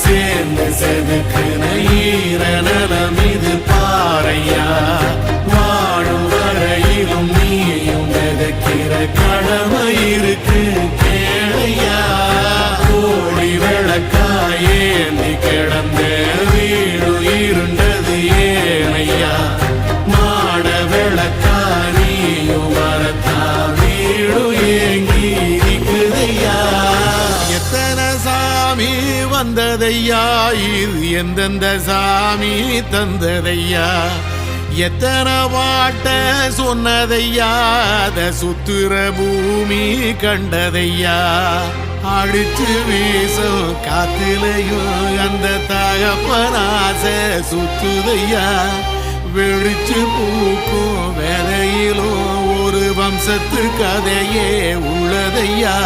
சேர்ந்து செதுக்குன ஈரநலம் இது பாறையா வாழும் வரையிலும் நீயும் விதைக்கிற கடமை இருக்கு கேளையா கோடி விளக்காயேந்தி கிடந்த வீடு இருண்டது ஏனையா மாட விளக்கா நீயும் வரத்தா வீடு ஏங்கி இருக்குதையா எத்தனை சாமி வந்ததையா இது எந்தெந்த சாமி தந்ததையா எத்தனை பாட்ட சொன்னதையா அத சுத்துற பூமி கண்டதையா அடிச்சு வீசும் காத்திலையும் அந்த தகப்பனாச சுத்துதையா வெடிச்சு பூக்கும் வேலையிலும் ஒரு வம்சத்து கதையே உள்ளதையா